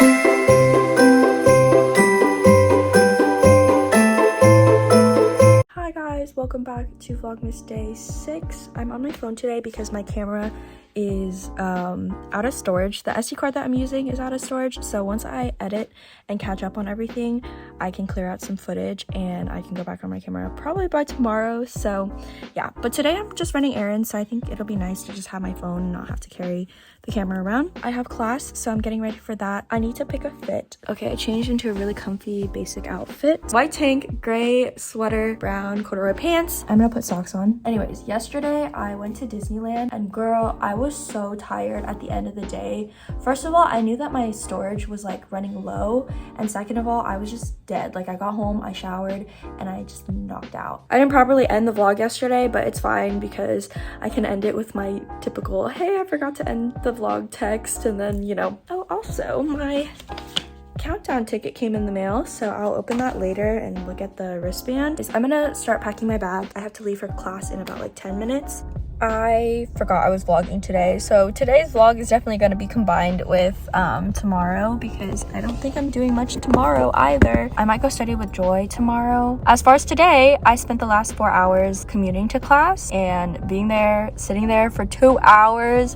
Hi guys, welcome back to Vlogmas Day 6. I'm on my phone today because my camera is out of storage. The SD card that I'm using is out of storage, so once I edit and catch up on everything, I can clear out some footage and I can go back on my camera probably by tomorrow. So yeah, but today I'm just running errands, so I think it'll be nice to just have my phone and not have to carry the camera around. I have class, so I'm getting ready for that. I need to pick a fit. Okay, I changed into a really comfy basic outfit. White tank, gray sweater, brown corduroy pants. I'm gonna put socks on. Anyways, yesterday I went to Disneyland and girl, I was so tired at the end of the day. First of all, I knew that my storage was like running low, and second of all, I was just dead. Like I got home, I showered, and I just knocked out. I didn't properly end the vlog yesterday, but it's fine because I can end it with my typical, hey, I forgot to end the vlog text, and then, you know. Oh, also, my countdown ticket came in the mail, so I'll open that later and look at the wristband. I'm gonna start packing my bag. I have to leave for class in about like 10 minutes. I forgot I was vlogging today, so today's vlog is definitely going to be combined with tomorrow because I don't think I'm doing much tomorrow either. I might go study with Joy tomorrow. As far as today, I spent the last 4 hours commuting to class and being there, sitting there for 2 hours.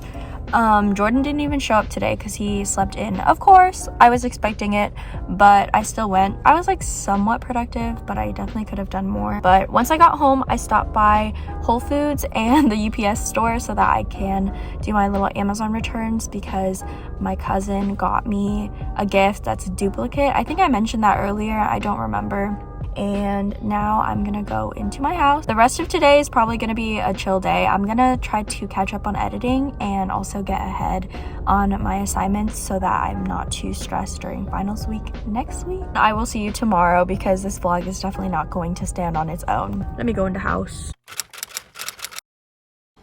Jordan didn't even show up today because he slept in. Of course, I was expecting it, but I still went. I was like somewhat productive, but I definitely could have done more. But once I got home, I stopped by Whole Foods and the UPS store so that I can do my little Amazon returns because my cousin got me a gift that's a duplicate. I think I mentioned that earlier. I don't remember. And now I'm gonna go into my house. The rest of today is probably gonna be a chill day. I'm gonna try to catch up on editing and also get ahead on my assignments so that I'm not too stressed during finals week next week. I will see you tomorrow because this vlog is definitely not going to stand on its own. Let me go into house.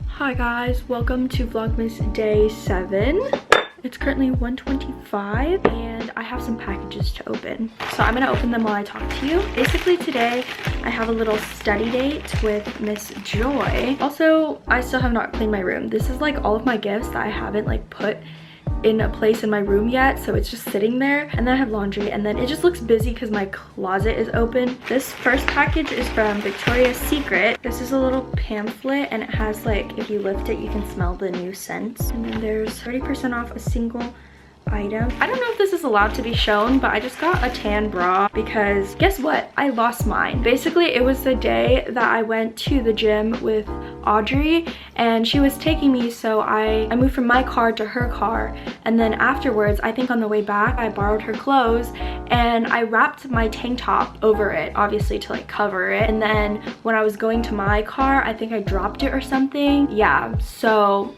Hi guys, welcome to Vlogmas Day 7. It's currently 1:25 and I have some packages to open. So I'm gonna open them while I talk to you. Basically today I have a little study date with Miss Joy. Also, I still have not cleaned my room. This is like all of my gifts that I haven't like put in a place in my room yet, so it's just sitting there. And then I have laundry, and then it just looks busy because my closet is open. This first package is from Victoria's Secret. This is a little pamphlet and it has like, if you lift it you can smell the new scents. And then there's 30% off a single item. I don't know if this is allowed to be shown, but I just got a tan bra because guess what? I lost mine. Basically, it was the day that I went to the gym with Audrey and she was taking me, so I moved from my car to her car, and then afterwards, I think on the way back, I borrowed her clothes and I wrapped my tank top over it, obviously to like cover it, and then when I was going to my car, I think I dropped it or something. Yeah, so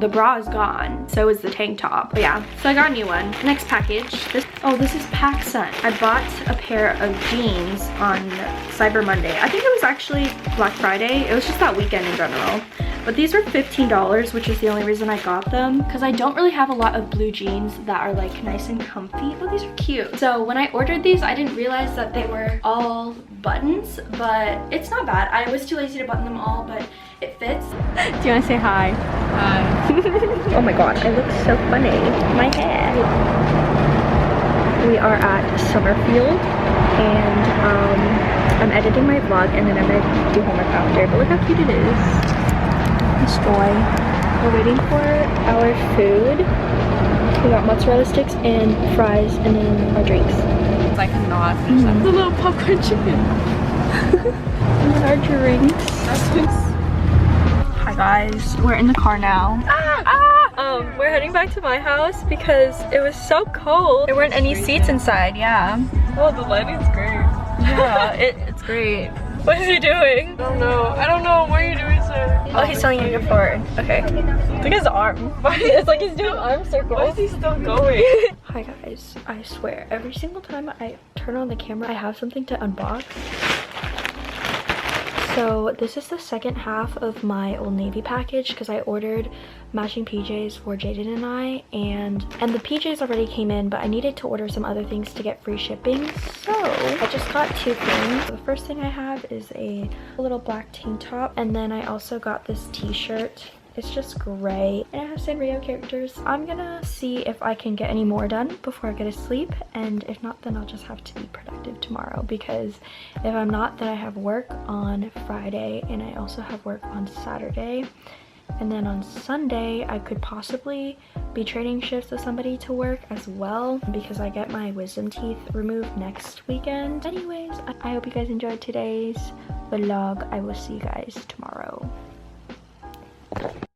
the bra is gone, so is the tank top. But yeah, so I got a new one. Next package. This is PacSun. I bought a pair of jeans on Cyber Monday. I think it was actually Black Friday. It was just that weekend in general. But these were $15, which is the only reason I got them because I don't really have a lot of blue jeans that are like nice and comfy. Oh, these are cute. So when I ordered these, I didn't realize that they were all buttons, but it's not bad. I was too lazy to button them all, but it fits. Do you want to say hi? Hi. Oh my god, I look so funny. My hair. We are at Summerfield and I'm editing my vlog and then I'm gonna do homework after, but look how cute it is. It's Joy. We're waiting for our food. We got mozzarella sticks and fries and then our drinks. It's like not the little popcorn chicken. And then our drinks. Hi guys, we're in the car now. We're heading back to my house because it was so cold. There weren't any seats inside, yeah. Oh, the lighting's great. Yeah, it's great. What is he doing? I don't know. What are you doing, sir? Oh, he's telling you to go forward. Okay. Look at his arm. It's like he's doing arm circles. Why is he still going? Hi guys, I swear, every single time I turn on the camera, I have something to unbox. So this is the second half of my Old Navy package because I ordered matching PJs for Jaden and I, and the PJs already came in, but I needed to order some other things to get free shipping. So I just got 2 things. The first thing I have is a little black tank top, and then I also got this t-shirt It's just gray and it has Sanrio characters. I'm gonna see if I can get any more done before I go to sleep, and if not, then I'll just have to be productive tomorrow, because if I'm not, then I have work on Friday and I also have work on Saturday. And then on Sunday, I could possibly be trading shifts with somebody to work as well, because I get my wisdom teeth removed next weekend. Anyways, I hope you guys enjoyed today's vlog. I will see you guys tomorrow.